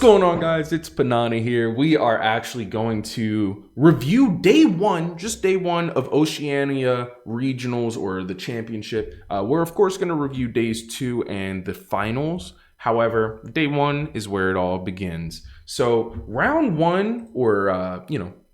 going on, guys? It's Panana here. We are actually going to review day one, just day one of Oceania Regionals or the championship. We're of course going to review days 2 and the finals. However, day 1 is where it all begins. So round 1, or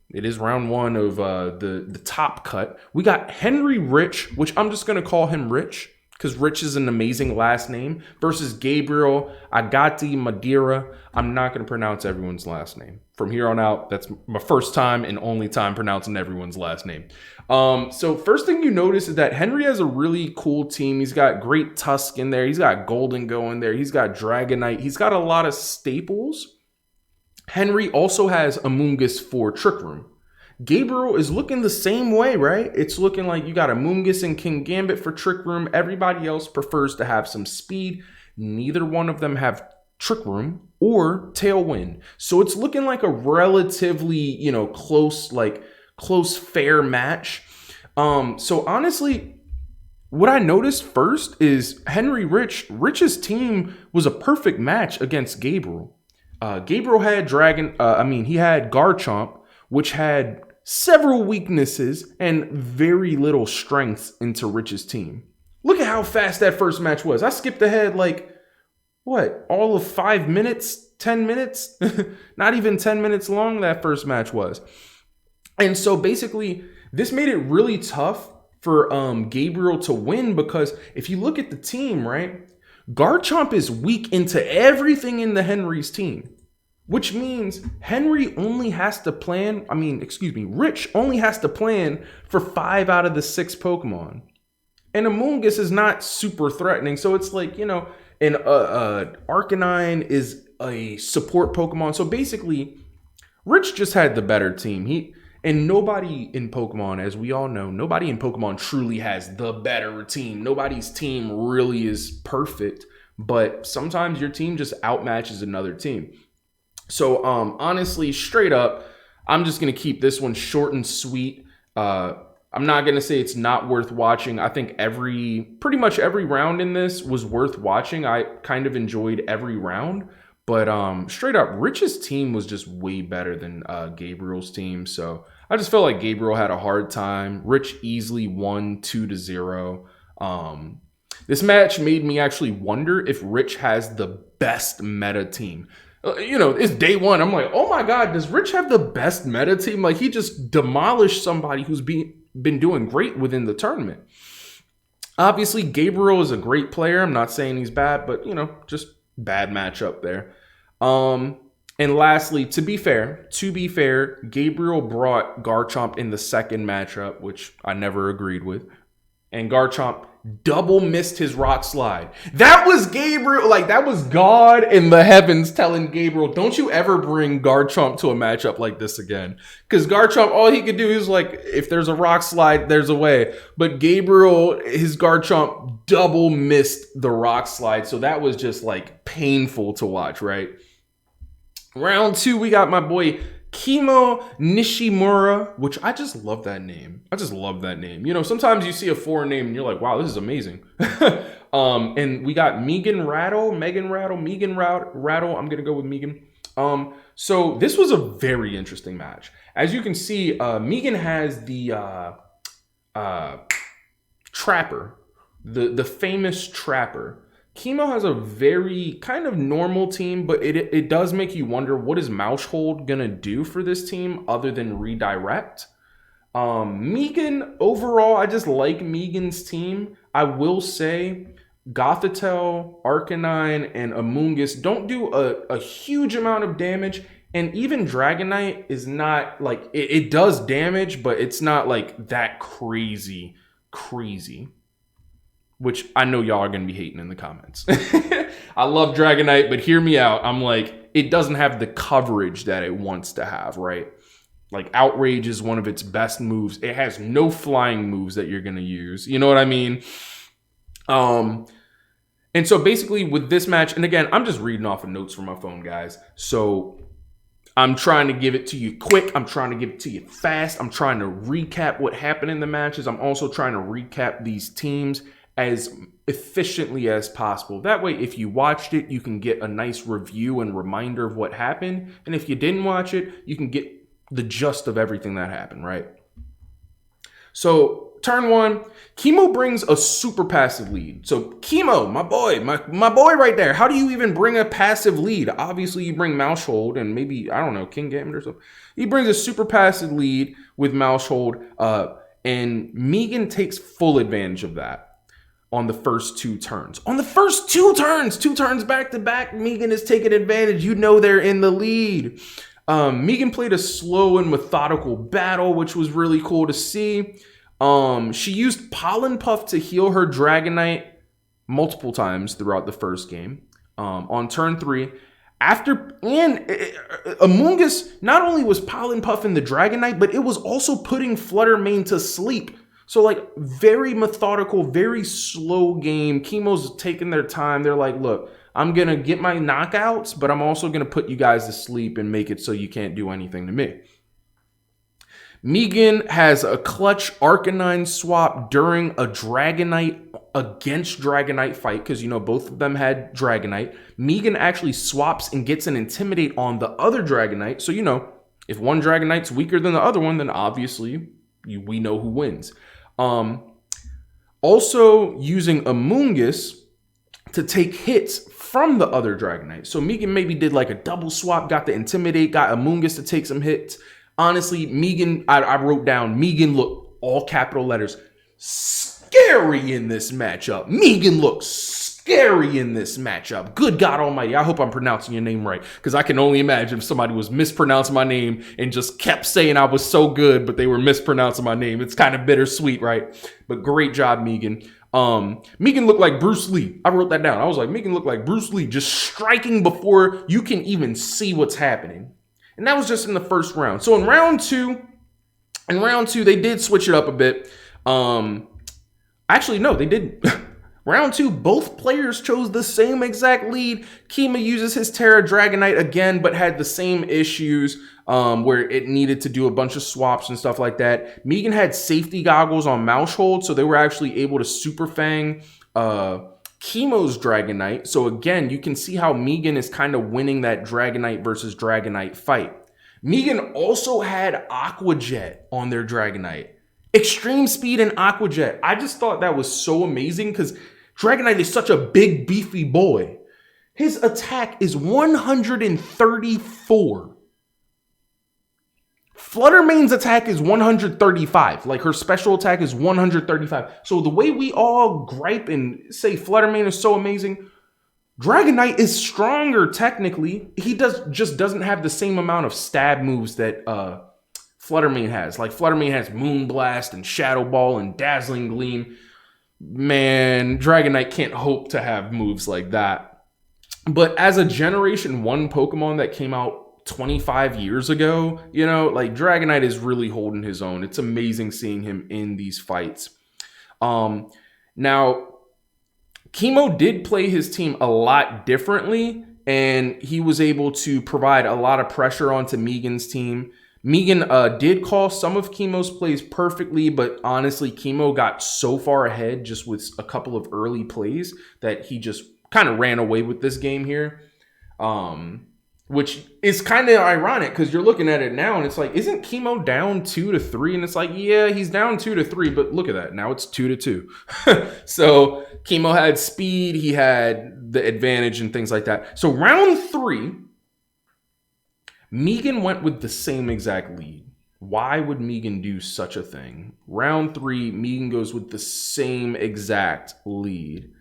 it is round 1 of the top cut. We got Henry Rich, which I'm just going to call him Rich, because Rich is an amazing last name, versus Gabriel Ugarte Madeira. I'm not going to pronounce everyone's last name. From here on out, that's my first time and only time pronouncing everyone's last name. So first thing you notice is that Henry has a really cool team. He's got great Tusk in there. He's got Golden going there. He's got Dragonite. He's got a lot of staples. Henry also has Amoonguss for Trick Room. Gabriel is looking the same way, right? It's looking like you got Amoonguss and King Gambit for Trick Room. Everybody else prefers to have some speed. Neither one of them have Trick Room or Tailwind. So it's looking like a relatively, close, fair match. So honestly, what I noticed first is Rich's team was a perfect match against Gabriel. Gabriel had he had Garchomp, which had several weaknesses and very little strengths into Rich's team. Look at how fast that first match was. I skipped ahead all of 5 minutes, 10 minutes? Not even 10 minutes long that first match was. And so basically, this made it really tough for Gabriel to win, because if you look at the team, right, Garchomp is weak into everything in the Henry's team. Which means Rich only has to plan for 5 out of the 6 Pokemon. And Amoonguss is not super threatening. So it's like, Arcanine is a support Pokemon. So basically, Rich just had the better team. And nobody in Pokemon, as we all know, nobody in Pokemon truly has the better team. Nobody's team really is perfect. But sometimes your team just outmatches another team. So, honestly, straight up, I'm just going to keep this one short and sweet. I'm not going to say it's not worth watching. I think pretty much every round in this was worth watching. I kind of enjoyed every round. But straight up, Rich's team was just way better than Gabriel's team. So I just felt like Gabriel had a hard time. Rich easily won 2-0. This match made me actually wonder if Rich has the best meta team. It's day 1. I'm like, oh my God, does Rich have the best meta team? Like, he just demolished somebody who's been doing great within the tournament. Obviously, Gabriel is a great player. I'm not saying he's bad, but, just bad matchup there. And lastly, to be fair, Gabriel brought Garchomp in the second matchup, which I never agreed with. And Garchomp double missed his rock slide. That was Gabriel, that was God in the heavens telling Gabriel, don't you ever bring Garchomp to a matchup like this again. Because Garchomp, all he could do is if there's a rock slide, there's a way. But Gabriel, his Garchomp double missed the rock slide. So that was just painful to watch, right? Round 2, we got my boy Kimo Nishimura, which I just love that name. Sometimes you see a foreign name and you're like, wow, this is amazing. And we got Meaghan Rattle. I'm going to go with Meaghan. So this was a very interesting match. As you can see, Meaghan has the Trapper, the famous Trapper. Kimo has a very kind of normal team, but it does make you wonder, what is Maushold going to do for this team other than redirect? Meaghan, overall, I just like Meaghan's team. I will say Gothitelle, Arcanine, and Amoonguss don't do a huge amount of damage. And even Dragonite is not it does damage, but it's not that crazy. Which I know y'all are going to be hating in the comments. I love Dragonite, but hear me out. I'm it doesn't have the coverage that it wants to have, right? Outrage is one of its best moves. It has no flying moves that you're going to use. You know what I mean? And so basically with this match, and again, I'm just reading off of notes from my phone, guys. So I'm trying to give it to you quick. I'm trying to give it to you fast. I'm trying to recap what happened in the matches. I'm also trying to recap these teams as efficiently as possible. That way, if you watched it, you can get a nice review and reminder of what happened. And if you didn't watch it, you can get the gist of everything that happened, right? So turn one, Kimo brings a super passive lead. So Kimo, my boy right there. How do you even bring a passive lead? Obviously, you bring mouse hold and maybe, I don't know, King Gambit or something. He brings a super passive lead with mouse hold, and Meaghan takes full advantage of that on the first two turns. On the first two turns back to back, Meaghan is taking advantage. You know they're in the lead. Meaghan played a slow and methodical battle, which was really cool to see. She used Pollen Puff to heal her Dragonite multiple times throughout the first game. On turn 3, Amoonguss not only was Pollen Puff in the Dragonite, but it was also putting Fluttermane to sleep. So, like, very methodical, very slow game. Kimo's taking their time. They're like, look, I'm going to get my knockouts, but I'm also going to put you guys to sleep and make it so you can't do anything to me. Meaghan has a clutch Arcanine swap during a Dragonite against Dragonite fight, because, you know, both of them had Dragonite. Meaghan actually swaps and gets an Intimidate on the other Dragonite. So, you know, if one Dragonite's weaker than the other one, then obviously we know who wins. Also using Amoonguss to take hits from the other Dragonite. So Meaghan maybe did like a double swap, got the Intimidate, got Amoonguss to take some hits. Honestly, Meaghan, I wrote down, Meaghan looked, all capital letters, scary in this matchup. Meaghan looks scary in this matchup. Good God almighty. I hope I'm pronouncing your name right, because I can only imagine if somebody was mispronouncing my name and just kept saying I was so good, but they were mispronouncing my name. It's kind of bittersweet, right? But great job, Meaghan. Meaghan looked like Bruce Lee. I wrote that down. I was like, Meaghan looked like Bruce Lee, just striking before you can even see what's happening. And that was just in the first round. So in round two, they did switch it up a bit. Actually, no, they didn't. Round 2, both players chose the same exact lead. Kimo uses his Terra Dragonite again, but had the same issues where it needed to do a bunch of swaps and stuff like that. Meaghan had safety goggles on Mouse Hold, so they were actually able to Super Fang Kimo's Dragonite. So again, you can see how Meaghan is kind of winning that Dragonite versus Dragonite fight. Meaghan also had Aqua Jet on their Dragonite. Extreme Speed and Aqua Jet. I just thought that was so amazing because Dragonite is such a big, beefy boy. His attack is 134. Fluttermane's attack is 135. Like, her special attack is 135. So the way we all gripe and say Fluttermane is so amazing, Dragonite is stronger technically. He just doesn't have the same amount of stab moves that Fluttermane has. Like, Fluttermane has Moonblast and Shadow Ball and Dazzling Gleam. Man, Dragonite can't hope to have moves like that. But as a Generation 1 Pokemon that came out 25 years ago, you know, like, Dragonite is really holding his own. It's amazing seeing him in these fights. Now, Kimo did play his team a lot differently, and he was able to provide a lot of pressure onto Meaghan's team. Meaghan did call some of Kimo's plays perfectly, but honestly, Kimo got so far ahead just with a couple of early plays that he just kind of ran away with this game here, which is kind of ironic because you're looking at it now and it's like, isn't Kimo down 2-3? And it's like, yeah, he's down 2-3, but look at that. Now it's 2-2. So Kimo had speed, he had the advantage and things like that. So round 3, Meaghan went with the same exact lead. Why would Meaghan do such a thing? Round 3, Meaghan goes with the same exact lead.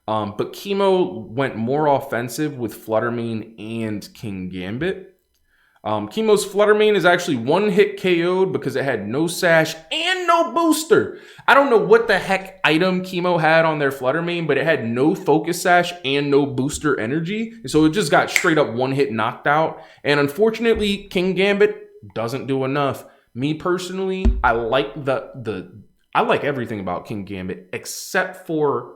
But Kimo went more offensive with Fluttermane and King Gambit. Kimo's Fluttermane is actually one-hit KO'd because it had no Sash and no Booster. I don't know what the heck item Kimo had on their Fluttermane, but it had no Focus Sash and no Booster Energy. So it just got straight up one-hit knocked out. And unfortunately, King Gambit doesn't do enough. Me personally, I like I like everything about King Gambit except for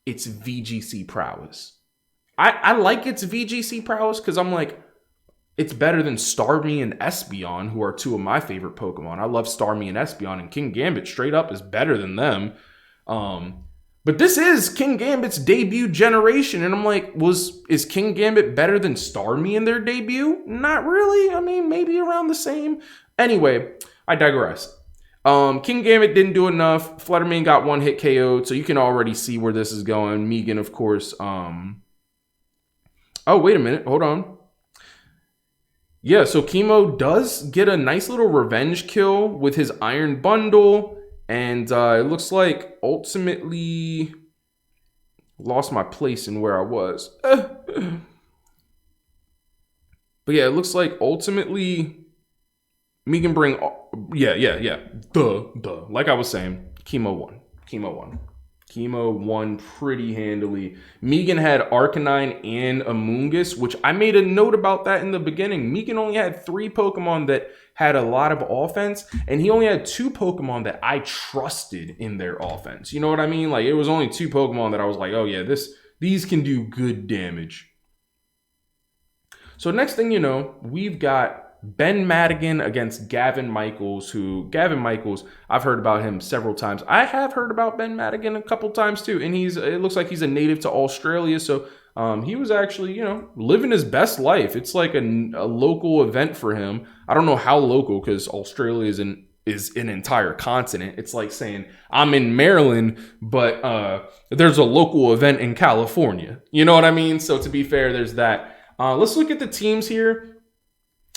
its VGC prowess. I like its VGC prowess because I'm like, it's better than Starmie and Espeon, who are two of my favorite Pokemon. I love Starmie and Espeon, and King Gambit straight up is better than them. But this is King Gambit's debut generation, and I'm like, is King Gambit better than Starmie in their debut? Not really. I mean, maybe around the same. Anyway, I digress. King Gambit didn't do enough. Fluttermane got one hit KO'd, so you can already see where this is going. Meaghan, of course. Oh, wait a minute. Hold on. Yeah, so Kimo does get a nice little revenge kill with his Iron Bundle. And it looks like ultimately lost my place in where I was. But yeah, it looks like ultimately Meaghan bring... Yeah. Duh. Like I was saying, Kimo won. Kimo won pretty handily. Meaghan had Arcanine and Amoonguss, which I made a note about that in the beginning. Meaghan only had 3 Pokemon that had a lot of offense, and he only had 2 Pokemon that I trusted in their offense. You know what I mean? Like, it was only 2 Pokemon that I was like, oh yeah, these can do good damage. So next thing you know, we've got Ben Madigan against Gavin Michaels, Gavin Michaels, I've heard about him several times. I have heard about Ben Madigan a couple times too, and it looks like he's a native to Australia, so he was actually, living his best life. It's like a local event for him. I don't know how local, because Australia is an entire continent. It's like saying, I'm in Maryland, but there's a local event in California. You know what I mean? So to be fair, there's that. Let's look at the teams here.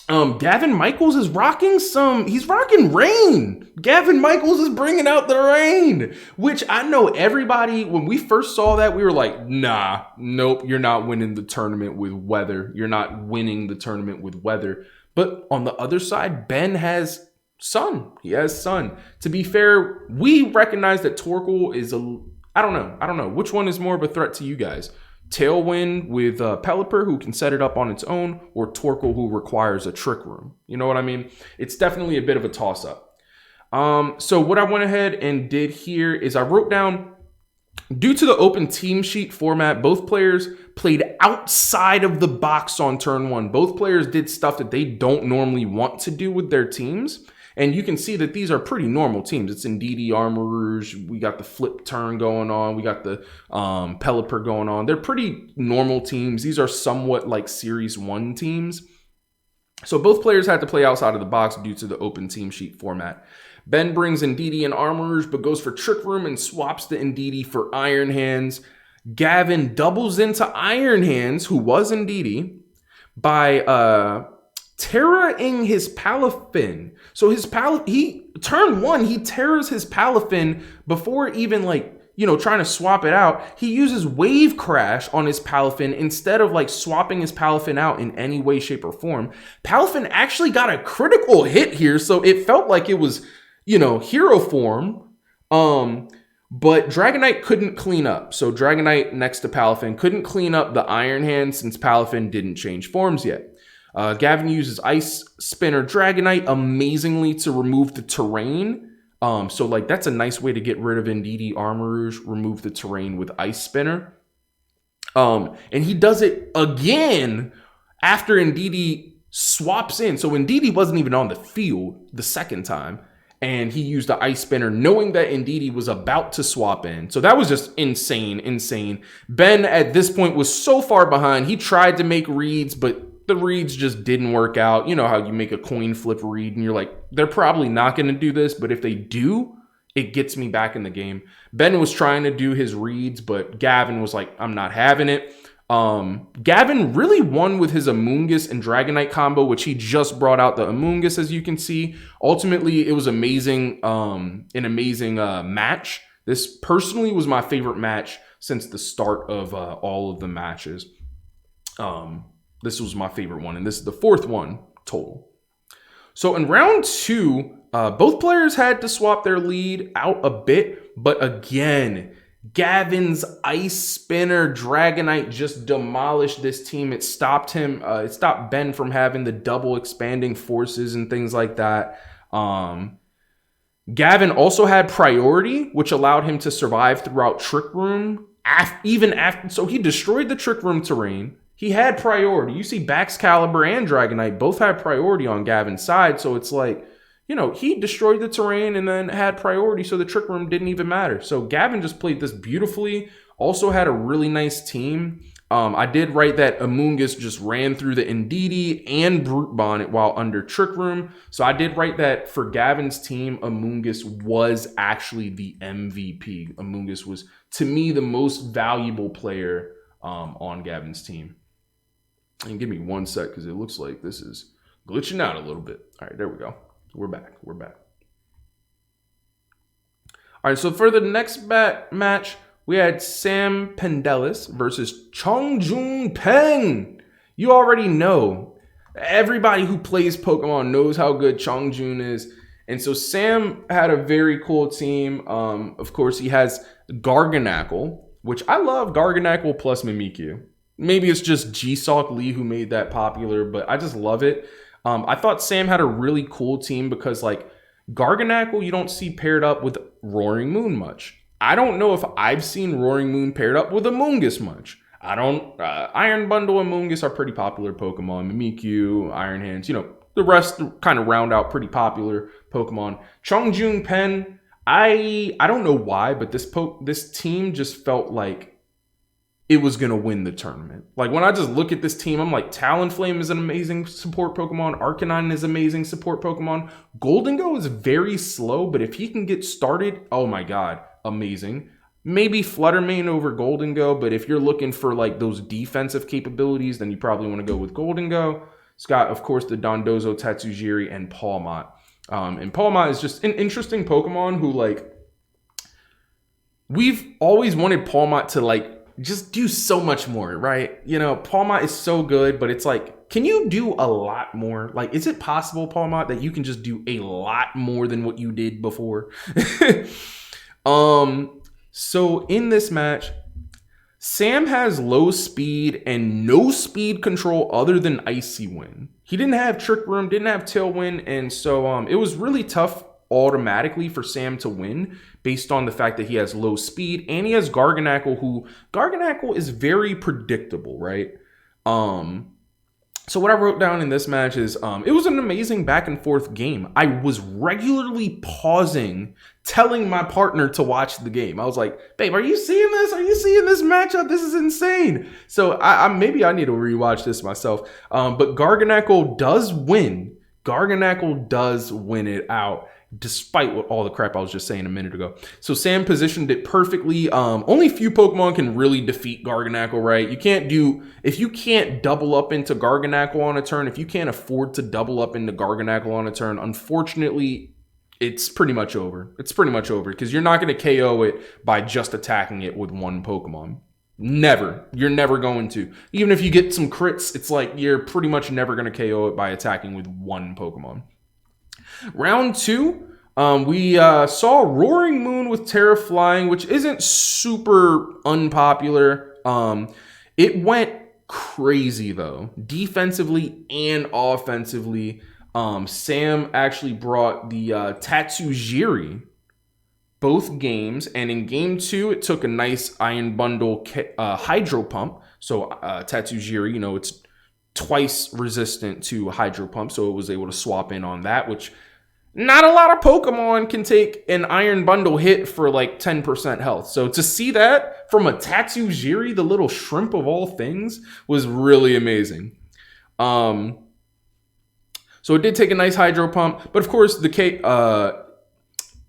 Gavin Michaels is he's rocking rain. Gavin Michaels is bringing out the rain, which I know everybody, when we first saw that, we were like, nope, you're not winning the tournament with weather. You're not winning the tournament with weather. But on the other side, Ben has sun. He has sun. To be fair, we recognize that Torkoal is I don't know. Which one is more of a threat to you guys? Tailwind with Pelipper, who can set it up on its own, or Torkoal, who requires a Trick Room. You know what I mean? It's definitely a bit of a toss-up. So what I went ahead and did here is I wrote down, due to the open team sheet format, both players played outside of the box on turn 1. Both players did stuff that they don't normally want to do with their teams. And you can see that these are pretty normal teams. It's Indeedee, Armarouge. We got the flip turn going on. We got the Pelipper going on. They're pretty normal teams. These are somewhat like Series 1 teams. So both players had to play outside of the box due to the open team sheet format. Ben brings Indeedee and Armarouge, but goes for Trick Room and swaps the Indeedee for Iron Hands. Gavin doubles into Iron Hands, who was Indeedee, by... Terra-ing his Palafin. So turn 1, he terrors his Palafin before even trying to swap it out. He uses Wave Crash on his Palafin instead of swapping his Palafin out in any way, shape, or form. Palafin actually got a critical hit here, so it felt like it was, hero form. But Dragonite couldn't clean up. So Dragonite next to Palafin couldn't clean up the Iron Hand since Palafin didn't change forms yet. Gavin uses Ice Spinner Dragonite amazingly to remove the terrain. So that's a nice way to get rid of Indeedee Armarouge, remove the terrain with Ice Spinner. And he does it again after Indeedee swaps in. So Indeedee wasn't even on the field the second time. And he used the Ice Spinner knowing that Indeedee was about to swap in. So that was just insane. Ben at this point was so far behind. He tried to make reads, but the reads just didn't work out. You know how you make a coin flip read and you're like, they're probably not going to do this, but if they do, it gets me back in the game. Ben was trying to do his reads, but Gavin was like, I'm not having it. Gavin really won with his Amoonguss and Dragonite combo, which he just brought out the Amoonguss, as you can see. Ultimately, it was amazing, an amazing match. This personally was my favorite match since the start of all of the matches. This was my favorite one, and this is the 4th one total. So in round 2, both players had to swap their lead out a bit, but again, Gavin's Ice Spinner Dragonite just demolished this team. It stopped him. It stopped Ben from having the double expanding forces and things like that. Gavin also had priority, which allowed him to survive throughout Trick Room. So he destroyed the Trick Room terrain. He had priority. You see Baxcalibur and Dragonite both had priority on Gavin's side. So it's like, he destroyed the terrain and then had priority, so the Trick Room didn't even matter. So Gavin just played this beautifully. Also had a really nice team. I did write that Amoongus just ran through the Ndidi and Brute Bonnet while under Trick Room. So I did write that for Gavin's team, Amoongus was actually the MVP. Amoongus was, to me, the most valuable player on Gavin's team. And give me one sec because it looks like this is glitching out a little bit. All right, there we go. We're back. All right, so for the next match, we had Sam Pandelis versus Chongjun Peng. You already know. Everybody who plays Pokemon knows how good Chongjun is. And so Sam had a very cool team. Of course, he has Garganacl, which I love Garganacl plus Mimikyu. Maybe it's just G-Sock Lee who made that popular, but I just love it. I thought Sam had a really cool team because, like, Garganacl you don't see paired up with Roaring Moon much. I don't know if I've seen Roaring Moon paired up with Amoongus much. Iron Bundle and Amoongus are pretty popular Pokemon. Mimikyu, Iron Hands, the rest kind of round out pretty popular Pokemon. Chongjun Pen, I don't know why, but this team just felt like it was going to win the tournament. Like, when I just look at this team, I'm like, Talonflame is an amazing support Pokemon. Arcanine is amazing support Pokemon. Goldengo is very slow, but if he can get started, oh my God, amazing. Maybe Fluttermane over Goldengo, but if you're looking for like those defensive capabilities, then you probably want to go with Goldengo. It's got, of course, the Dondozo, Tatsujiri, and Palmot. And Palmot is just an interesting Pokemon who, like, we've always wanted Palmot to, like, just do so much more, right? Palmot is so good, but it's like, can you do a lot more? Like, is it possible, Palmot, that you can just do a lot more than what you did before? So in this match, Sam has low speed and no speed control other than Icy Wind. He didn't have Trick Room, didn't have Tailwind, and so it was really tough automatically for Sam to win based on the fact that he has low speed and he has Garganacl, Garganacl is very predictable, right? So what I wrote down in this match is it was an amazing back and forth game. I was regularly pausing, telling my partner to watch the game. I was like, babe, are you seeing this? Are you seeing this matchup? This is insane. So maybe I need to rewatch this myself. But Garganacl does win. Garganacl does win it out, despite all the crap I was just saying a minute ago. So Sam positioned it perfectly. Only few Pokemon can really defeat Garganacl, right? If you can't double up into Garganacl on a turn, if you can't afford to double up into Garganacl on a turn, unfortunately, it's pretty much over. It's pretty much over because you're not going to KO it by just attacking it with one Pokemon. Never. You're never going to. Even if you get some crits, it's like you're pretty much never going to KO it by attacking with one Pokemon. Round 2, we saw Roaring Moon with Terra Flying, which isn't super unpopular. It went crazy, though, defensively and offensively. Sam actually brought the Tatsujiri both games, and in game 2, it took a nice Iron Bundle Hydro Pump. So Tatsujiri, it's twice resistant to Hydro Pump, so it was able to swap in on that, which not a lot of Pokemon can take an Iron Bundle hit for like 10% health. So to see that from a Tatsujiri, the little shrimp of all things, was really amazing. So it did take a nice Hydro Pump, but of course the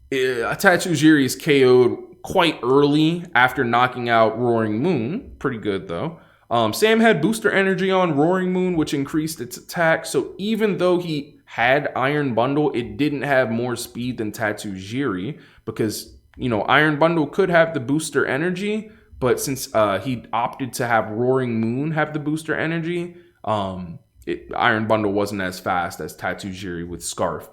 Tatsujiri is KO'd quite early after knocking out Roaring Moon. Pretty good though. Sam had Booster Energy on Roaring Moon, which increased its attack. So even though he had Iron Bundle, it didn't have more speed than Tatsujiri because, Iron Bundle could have the Booster Energy, but since he opted to have Roaring Moon have the Booster Energy, Iron Bundle wasn't as fast as Tatsujiri with Scarf.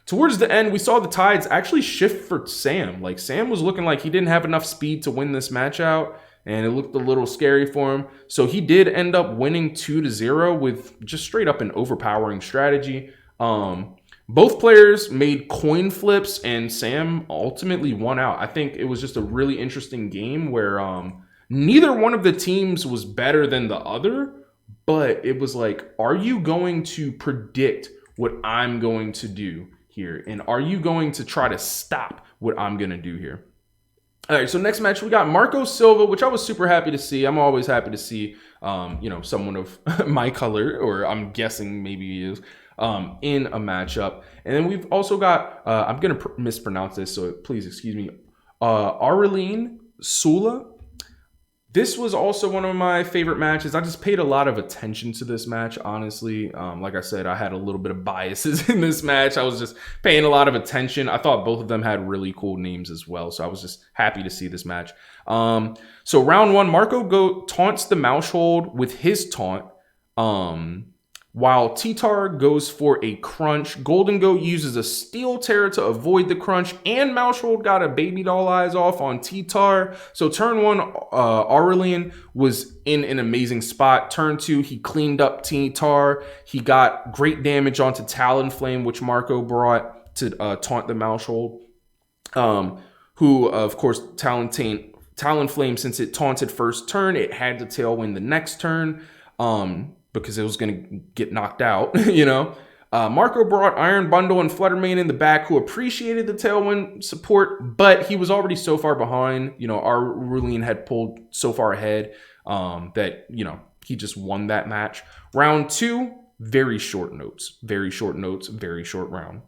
Towards the end, we saw the tides actually shift for Sam. Like, Sam was looking like he didn't have enough speed to win this match out, and it looked a little scary for him. So he did end up winning 2-0 with just straight up an overpowering strategy. Both players made coin flips, and Sam ultimately won out. I think it was just a really interesting game where neither one of the teams was better than the other, but it was like, are you going to predict what I'm going to do? here? And are you going to try to stop what I'm going to do here? All right, so next match, we got Marco Silva, which I was super happy to see. I'm always happy to see, someone of my color, or I'm guessing maybe he is, in a matchup. And then we've also got, I'm going to mispronounce this, so please excuse me, Aurelien, Soula. This was also one of my favorite matches. I just paid a lot of attention to this match, honestly. Like I said, I had a little bit of biases in this match. I was just paying a lot of attention. I thought both of them had really cool names as well, so I was just happy to see this match. So round one, Marco taunts the mouse hold with his taunt, while T-Tar goes for a crunch. Golden Goat uses a Steel Terror to avoid the crunch, and Mousehold got a baby doll eyes off on T-Tar. So turn one, Aurelien was in an amazing spot. Turn two, he cleaned up T-Tar. He got great damage onto Talonflame, which Marco brought to taunt the Mousehold. Who, of course, Talonflame, since it taunted first turn, it had to Tailwind the next turn. Because it was going to get knocked out, Marco brought Iron Bundle and Fluttermane in the back, who appreciated the Tailwind support, but he was already so far behind. Aurelien had pulled so far ahead that, he just won that match. Round two, very short notes, very short round.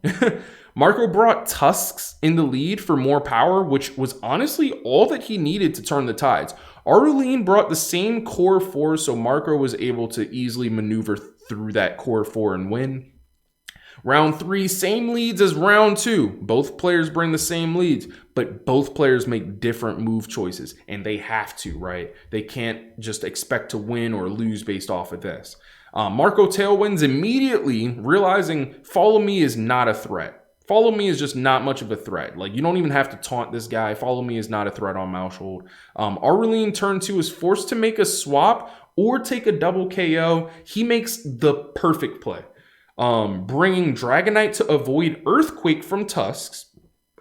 Marco brought Tusks in the lead for more power, which was honestly all that he needed to turn the tides. Aurelien brought the same core 4, so Marco was able to easily maneuver through that core 4 and win. Round 3, same leads as round 2. Both players bring the same leads, but both players make different move choices, and they have to, right? They can't just expect to win or lose based off of this. Marco tailwinds immediately, realizing Follow Me is not a threat. Follow Me is just not much of a threat. Like, you don't even have to taunt this guy. Follow Me is not a threat on Mousehold. Aurelien turn 2 is forced to make a swap or take a double KO. He makes the perfect play, bringing Dragonite to avoid Earthquake from Tusks,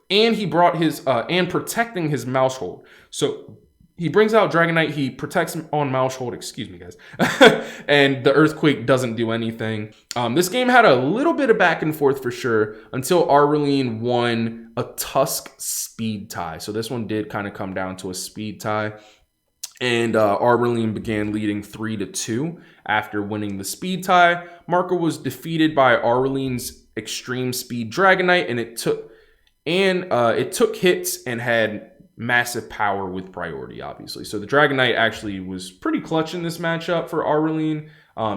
and he brought his and protecting his Mousehold. So he brings out Dragonite, he protects him on Mousehold, excuse me guys, and the Earthquake doesn't do anything. This game had a little bit of back and forth for sure until Aurelien won a Tusk speed tie. So this one did kind of come down to a speed tie. And Aurelien began leading 3-2 after winning the speed tie. Marco was defeated by Aurelien's extreme speed Dragonite, and it took hits and had massive power with priority, obviously. So the Dragonite actually was pretty clutch in this matchup for Aurelien.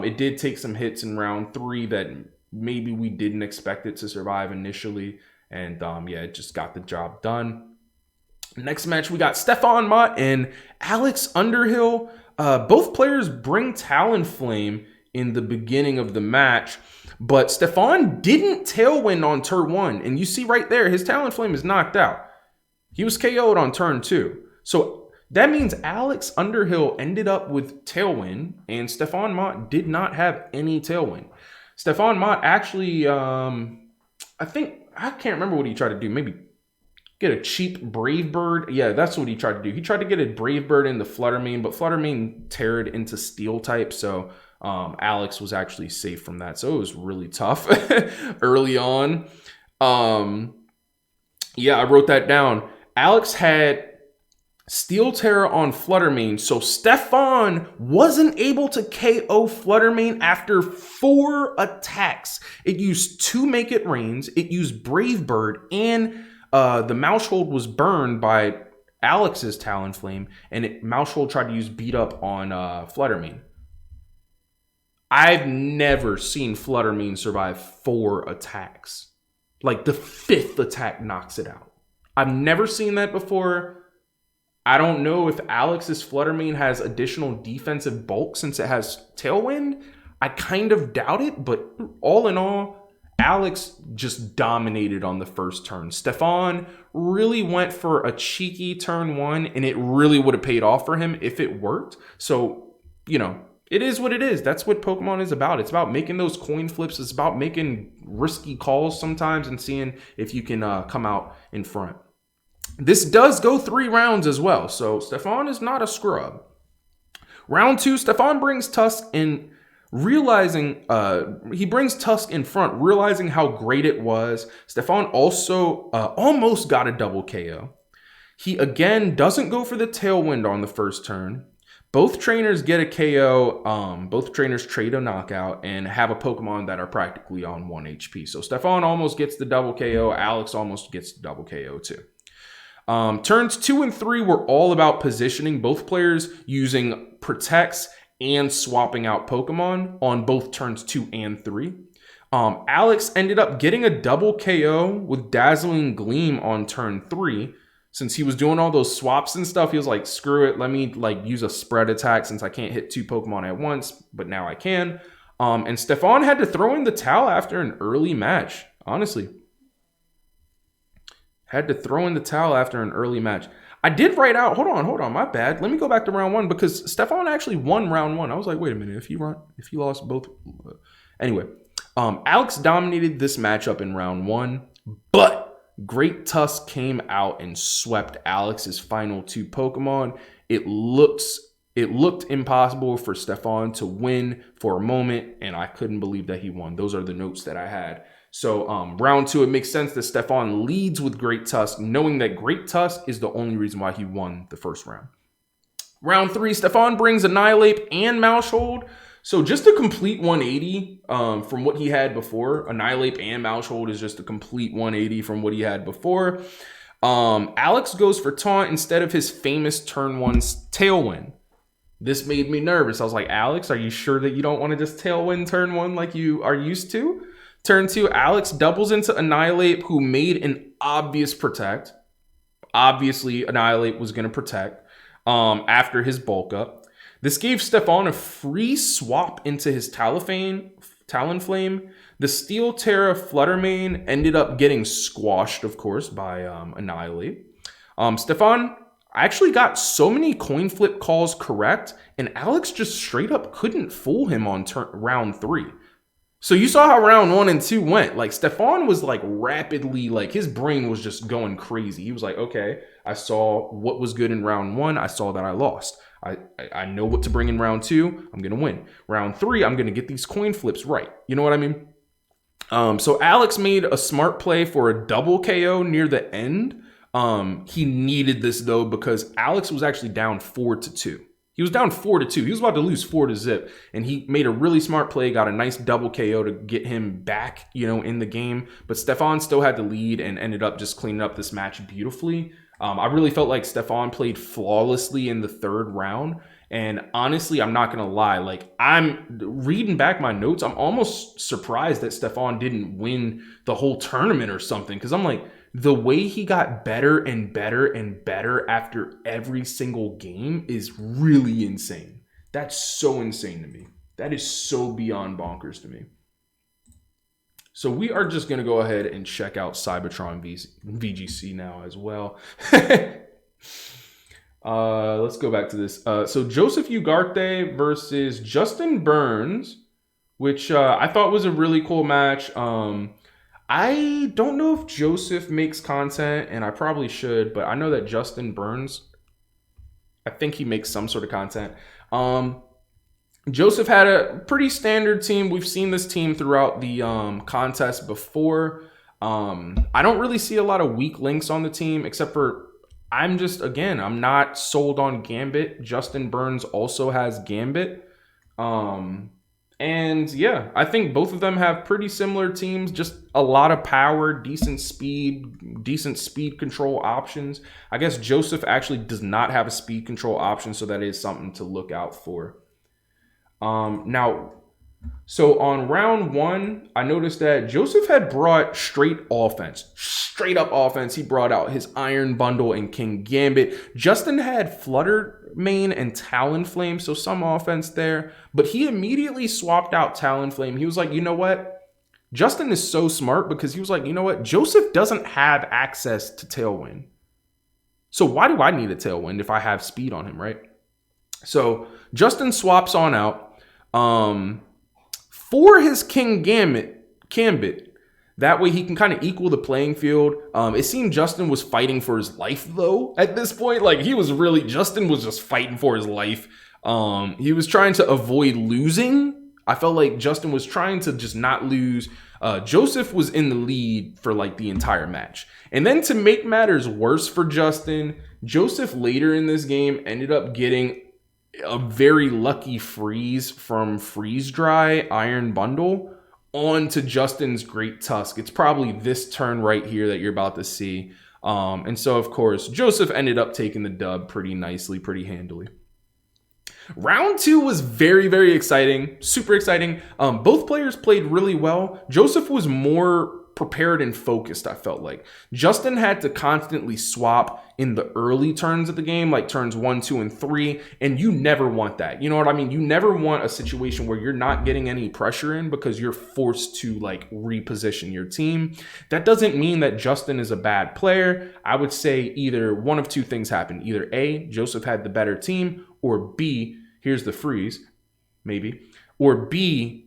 It did take some hits in round 3 that maybe we didn't expect it to survive initially. And it just got the job done. Next match, we got Stefan, Mott, and Alex Underhill. Both players bring Talonflame in the beginning of the match, but Stefan didn't Tailwind on turn 1. And you see right there, his Talonflame is knocked out. He was KO'd on turn 2. So that means Alex Underhill ended up with Tailwind, and Stefan Mott did not have any Tailwind. Stefan Mott actually, I can't remember what he tried to do. Maybe get a cheap Brave Bird. Yeah, that's what he tried to do. He tried to get a Brave Bird into Fluttermane, but Fluttermane teared into Steel type, so Alex was actually safe from that. So it was really tough early on. I wrote that down. Alex had Steel Terror on Fluttermane, so Stefan wasn't able to KO Fluttermane after 4 attacks. It used 2 Make It Rains, it used Brave Bird, and the Mousehold was burned by Alex's Talonflame, and Mousehold tried to use Beat Up on Fluttermane. I've never seen Fluttermane survive 4 attacks. Like, the 5th attack knocks it out. I've never seen that before. I don't know if Alex's Fluttermane has additional defensive bulk since it has Tailwind. I kind of doubt it, but all in all, Alex just dominated on the first turn. Stefan really went for a cheeky turn 1, and it really would have paid off for him if it worked. So, it is what it is. That's what Pokemon is about. It's about making those coin flips. It's about making risky calls sometimes and seeing if you can come out in front. This does go 3 rounds as well, so Stefan is not a scrub. Round 2, Stefan brings Tusk in Realizing, he brings Tusk in front, realizing how great it was. Stefan also almost got a double KO. He again doesn't go for the tailwind on the first turn. Both trainers get a KO. Both trainers trade a knockout and have a Pokemon that are practically on 1 HP. So Stefan almost gets the double KO. Alex almost gets the double KO too. Turns 2 and 3 were all about positioning. Both players using protects and swapping out Pokemon on both turns 2 and 3. Alex ended up getting a double KO with Dazzling Gleam on turn 3. Since he was doing all those swaps and stuff, he was like, screw it, let me like use a spread attack since I can't hit 2 Pokemon at once, but now I can. And Stefan had to throw in the towel after an early match, honestly. Had to throw in the towel after an early match. I did write out, hold on, my bad. Let me go back to round 1 because Stefan actually won round 1. I was like, wait a minute, if he lost both. Anyway, Alex dominated this matchup in round 1, but Great Tusk came out and swept Alex's final 2 Pokemon. It looked impossible for Stefan to win for a moment, and I couldn't believe that he won. Those are the notes that I had. So round 2, it makes sense that Stefan leads with Great Tusk, knowing that Great Tusk is the only reason why he won the first round. Round 3, Stefan brings Annihilate and Maushold. So just a complete 180 from what he had before. Annihilate and Maushold is just a complete 180 from what he had before. Alex goes for Taunt instead of his famous turn 1 Tailwind. This made me nervous. I was like, Alex, are you sure that you don't want to just Tailwind turn 1 like you are used to? Turn 2, Alex doubles into Annihilate, who made an obvious protect. Obviously, Annihilate was going to protect after his bulk up. This gave Stefan a free swap into his Talonflame. The Steel Terra Fluttermane ended up getting squashed, of course, by Annihilate. Stefan actually got so many coin flip calls correct, and Alex just straight up couldn't fool him on round 3. So you saw how round 1 and 2 went. Like, Stefan was like rapidly, like his brain was just going crazy. He was like, okay, I saw what was good in round 1. I saw that I lost. I know what to bring in round 2. I'm going to win. Round 3, I'm going to get these coin flips right. You know what I mean? So Alex made a smart play for a double KO near the end. He needed this though, because Alex was actually down 4-2. He was down 4-2. He was about to lose 4-0, and he made a really smart play, got a nice double KO to get him back, in the game. But Stefan still had the lead and ended up just cleaning up this match beautifully. I really felt like Stefan played flawlessly in the 3rd round. And honestly, I'm not going to lie. Like, I'm reading back my notes. I'm almost surprised that Stefan didn't win the whole tournament or something. Because I'm like, the way he got better and better and better after every single game is really insane. That's so insane to me. That is so beyond bonkers to me. So we are just going to go ahead and check out Cybertron VGC now as well. Let's go back to this. So Joseph Ugarte versus Justin Burns, which I thought was a really cool match. I don't know if Joseph makes content, and I probably should, but I know that Justin Burns, I think he makes some sort of content. Joseph had a pretty standard team. We've seen this team throughout the contest before. I don't really see a lot of weak links on the team, except for I'm not sold on Gambit. Justin Burns also has Gambit. And yeah, I think both of them have pretty similar teams, just a lot of power, decent speed control options. I guess Joseph actually does not have a speed control option, so that is something to look out for. So on round 1, I noticed that Joseph had brought straight up offense. He brought out his Iron Bundle and King Gambit. Justin had Fluttermane and Talonflame, so some offense there. But he immediately swapped out Talonflame. He was like, you know what? Justin is so smart, because he was like, you know what? Joseph doesn't have access to Tailwind. So why do I need a Tailwind if I have speed on him, right? So Justin swaps on out. For his King Gambit, that way he can kind of equal the playing field. It seemed Justin was fighting for his life, though, at this point. Like, Justin was just fighting for his life. He was trying to avoid losing, I felt like Justin was trying to just not lose. Joseph was in the lead for like the entire match. And then to make matters worse for Justin, Joseph later in this game ended up getting a very lucky freeze from Freeze Dry Iron Bundle onto Justin's Great Tusk. It's probably this turn right here that you're about to see. And so, of course, Joseph ended up taking the dub pretty nicely, pretty handily. Round 2 was very, very exciting, super exciting. Both players played really well. Joseph was more prepared and focused, I felt like. Justin had to constantly swap in the early turns of the game, like turns 1, 2, and 3, and you never want that. You know what I mean? You never want a situation where you're not getting any pressure in because you're forced to like reposition your team. That doesn't mean that Justin is a bad player. I would say either one of two things happened. Either A, Joseph had the better team, or B, here's the freeze, maybe, or B,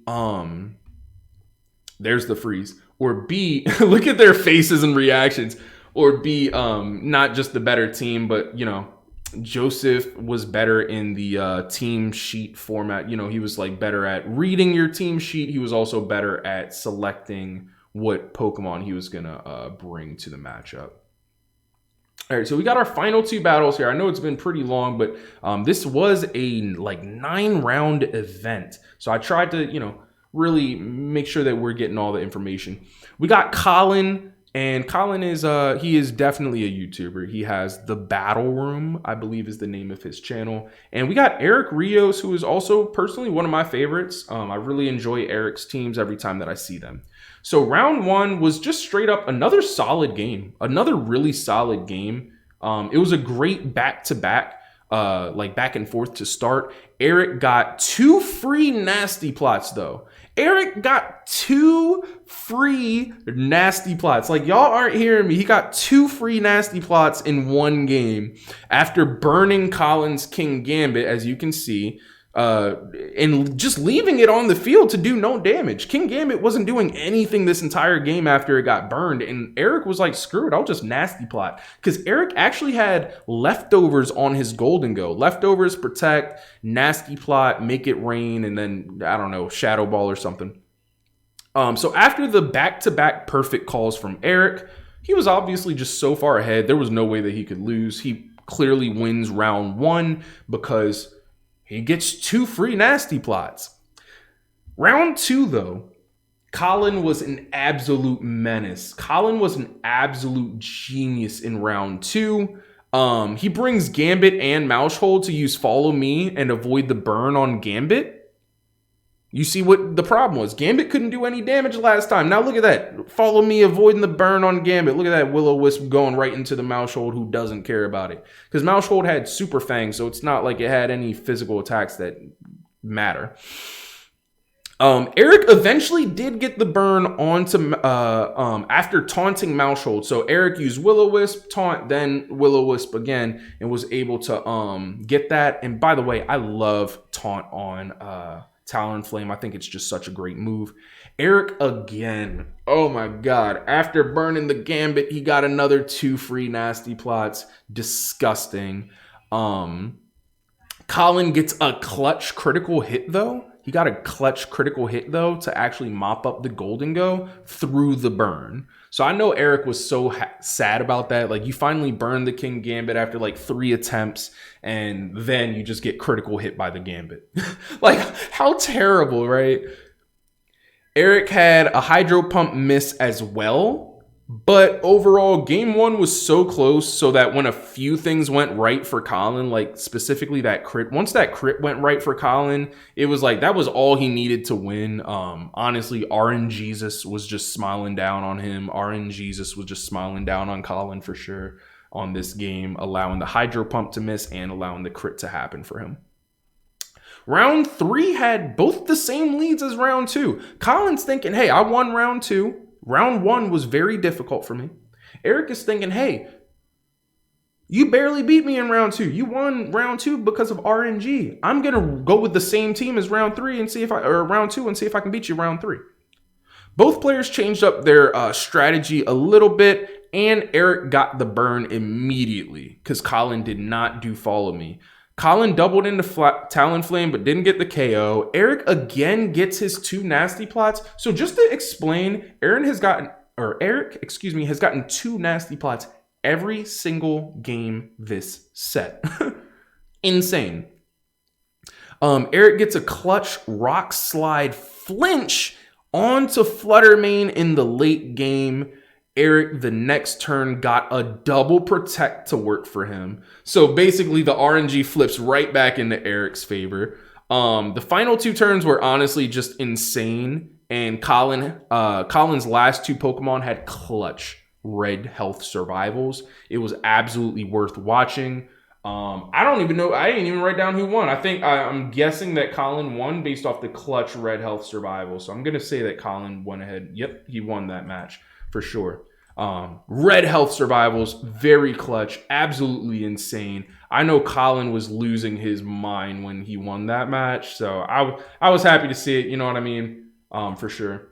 there's the freeze. Or B, look at their faces and reactions. Or B, not just the better team, but, you know, Joseph was better in the team sheet format. You know, he was like better at reading your team sheet. He was also better at selecting what Pokemon he was going to bring to the matchup. All right, so we got our final 2 battles here. I know it's been pretty long, but this was a like 9-round event. So I tried to, you know, really make sure that we're getting all the information. We got Collin, and Collin is he is definitely a YouTuber. He has The Battle Room, I believe is the name of his channel. And we got Eric Rios, who is also personally one of my favorites. I really enjoy Eric's teams every time that I see them. So round 1 was just straight up another solid game, another really solid game. It was a great back-to-back, like back and forth to start. Eric got 2 free nasty plots though. Eric got 2 free nasty plots. Like, y'all aren't hearing me. He got 2 free nasty plots in one game after burning Collin's King Gambit, as you can see, and just leaving it on the field to do no damage. King Gambit wasn't doing anything this entire game after it got burned, and Eric was like, screw it, I'll just nasty plot. Because Eric actually had leftovers on his Golden Go. Leftovers, protect, nasty plot, make it rain, and then, I don't know, Shadow Ball or something. So after the back-to-back perfect calls from Eric, he was obviously just so far ahead, there was no way that he could lose. He clearly wins round 1 because he gets 2 free nasty plots. Round 2, though, Collin was an absolute menace. Collin was an absolute genius in round 2. He brings Gambit and Mousehold to use Follow Me and avoid the burn on Gambit. You see what the problem was. Gambit couldn't do any damage last time. Now look at that. Follow Me avoiding the burn on Gambit. Look at that Will-O-Wisp going right into the Mousehold who doesn't care about it. Because Mousehold had Super Fang, so it's not like it had any physical attacks that matter. Eric eventually did get the burn onto after taunting Mousehold. So Eric used Will-O-Wisp, taunt, then Will-O-Wisp again, and was able to get that. And by the way, I love taunt on Talonflame. I think it's just such a great move. Eric again. Oh my god. After burning the Gambit, he got another 2 free nasty plots. Disgusting. Collin gets a clutch critical hit though. He got a clutch critical hit though to actually mop up the Golden Go through the burn. So I know Eric was so sad about that. Like, you finally burned the King Gambit after like 3 attempts, and then you just get critical hit by the Gambit. Like, how terrible, right? Eric had a Hydro Pump miss as well. But overall, game 1 was so close so that when a few things went right for Collin, like specifically that crit, once that crit went right for Collin, it was like that was all he needed to win. Honestly, RNGesus was just smiling down on him. RNGesus was just smiling down on Collin for sure on this game, allowing the Hydro Pump to miss and allowing the crit to happen for him. Round 3 had both the same leads as round 2. Collin's thinking, hey, I won round 2. Round 1 was very difficult for me. Eric is thinking, hey, you barely beat me in round 2. You won round 2 because of RNG. I'm going to go with the same team as round 3 and see if round 2 and see if I can beat you round 3. Both players changed up their strategy a little bit, and Eric got the burn immediately because Collin did not do Follow Me. Collin doubled into Talonflame but didn't get the KO. Eric again gets his 2 nasty plots. So just to explain, Eric has gotten 2 nasty plots every single game this set. Insane. Eric gets a clutch rock slide flinch onto Fluttermane in the late game. Eric, the next turn, got a double protect to work for him. So basically, the RNG flips right back into Eric's favor. The final 2 turns were honestly just insane. And Collin's last 2 Pokemon had clutch red health survivals. It was absolutely worth watching. I don't even know. I didn't even write down who won. I'm guessing that Collin won based off the clutch red health survival. So I'm going to say that Collin went ahead. Yep, he won that match for sure. Red health survivals, very clutch, absolutely insane. I know Collin was losing his mind when he won that match. So I was happy to see it. You know what I mean? For sure.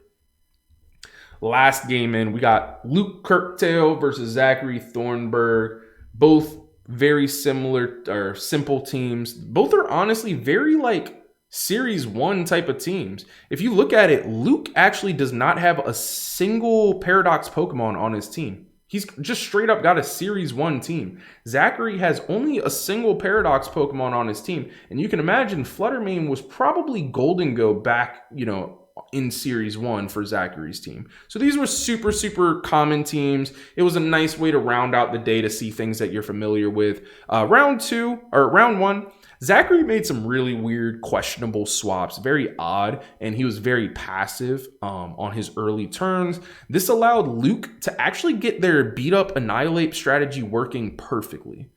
Last game in, we got Luke Curtale versus Zackary Thornberg. Both very similar or simple teams. Both are honestly very Series 1 type of teams. If you look at it, Luke actually does not have a single Paradox Pokemon on his team. He's just straight up got a Series 1 team. Zackary has only a single Paradox Pokemon on his team. And you can imagine Fluttermane was probably Golden Go back, in Series 1 for Zackary's team. So these were super, super common teams. It was a nice way to round out the day to see things that you're familiar with. Round 1, Zackary made some really weird, questionable swaps, very odd, and he was very passive on his early turns. This allowed Luke to actually get their beat-up Annihilate strategy working perfectly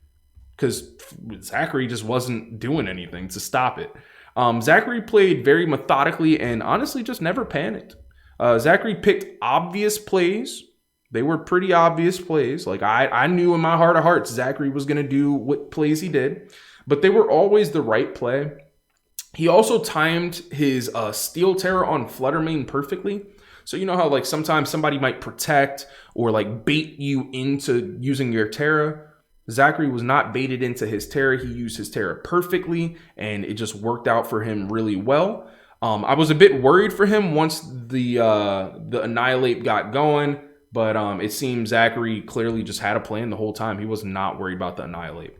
because Zackary just wasn't doing anything to stop it. Zackary played very methodically and honestly just never panicked. Zackary picked obvious plays. They were pretty obvious plays. I knew in my heart of hearts Zackary was going to do what plays he did, but they were always the right play. He also timed his Steel Terror on Fluttermane perfectly. So you know how sometimes somebody might protect or bait you into using your Terra? Zackary was not baited into his Terra. He used his Terra perfectly, and it just worked out for him really well. I was a bit worried for him once the Annihilate got going, but it seems Zackary clearly just had a plan the whole time. He was not worried about the Annihilate.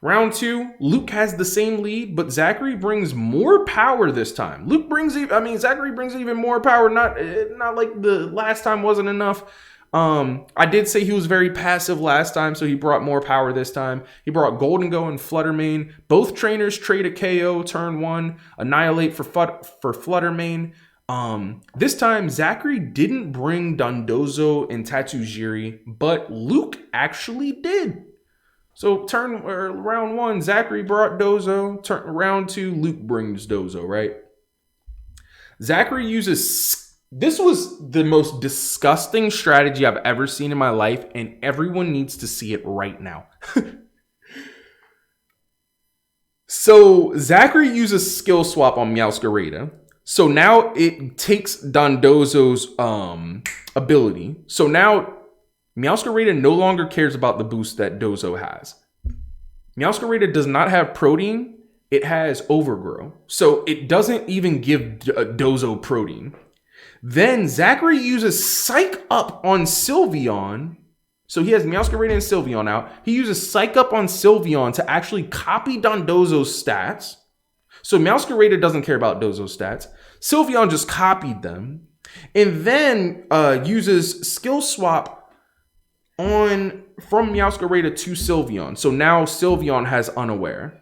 Round 2, Luke has the same lead, but Zackary brings more power this time. Zackary brings even more power. Not like the last time wasn't enough. I did say he was very passive last time, so he brought more power this time. He brought Golden Go and Fluttermane. Both trainers trade a KO turn 1, Annihilate for Fluttermane. This time, Zackary didn't bring Dondozo and Tatsujiri, but Luke actually did. So round 1, Zackary brought Dozo. Round 2, Luke brings Dozo, right? Zackary uses... This was the most disgusting strategy I've ever seen in my life, and everyone needs to see it right now. So Zackary uses Skill Swap on Meowscarada. So now it takes Dondozo's ability. So now Meowscarada no longer cares about the boost that Dozo has. Meowscarada does not have Protein. It has Overgrow. So it doesn't even give Dozo Protein. Then Zackary uses Psych Up on Sylveon. So he has Meowscarada and Sylveon out. He uses Psych Up on Sylveon to actually copy Dondozo's stats. So Meowscarada doesn't care about Dozo's stats. Sylveon just copied them. And then uses Skill Swap from Meowscarada to Sylveon. So now Sylveon has Unaware.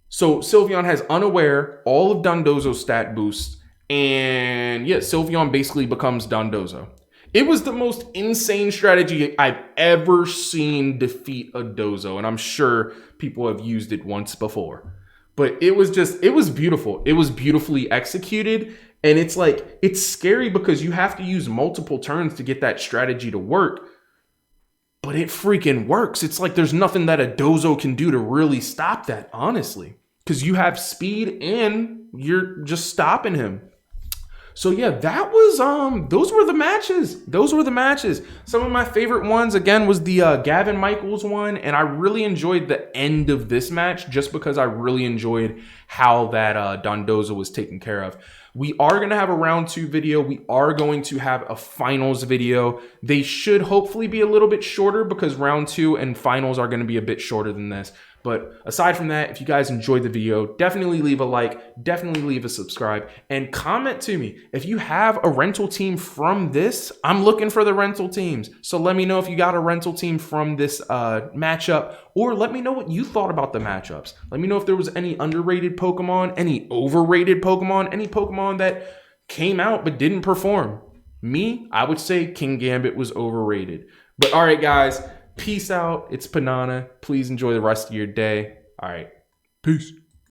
So Sylveon has Unaware, all of Dondozo's stat boosts. And yeah, Sylveon basically becomes Dondozo. It was the most insane strategy I've ever seen defeat a Dozo. And I'm sure people have used it once before. But it was beautiful. It was beautifully executed. And it's scary because you have to use multiple turns to get that strategy to work. But it freaking works. It's there's nothing that a Dozo can do to really stop that, honestly. Because you have speed and you're just stopping him. So yeah, that was those were the matches. Those were the matches. Some of my favorite ones again was the Gavin Michaels one, and I really enjoyed the end of this match just because I really enjoyed how that Dondoza was taken care of. We are going to have a round 2 video. We are going to have a finals video. They should hopefully be a little bit shorter because round 2 and finals are going to be a bit shorter than this. But aside from that, if you guys enjoyed the video, definitely leave a like, definitely leave a subscribe, and comment to me. If you have a rental team from this, I'm looking for the rental teams. So let me know if you got a rental team from this matchup, or let me know what you thought about the matchups. Let me know if there was any underrated Pokemon, any overrated Pokemon, any Pokemon that came out but didn't perform. Me, I would say King Gambit was overrated. But all right, guys. Peace out. It's Panana. Please enjoy the rest of your day. All right. Peace.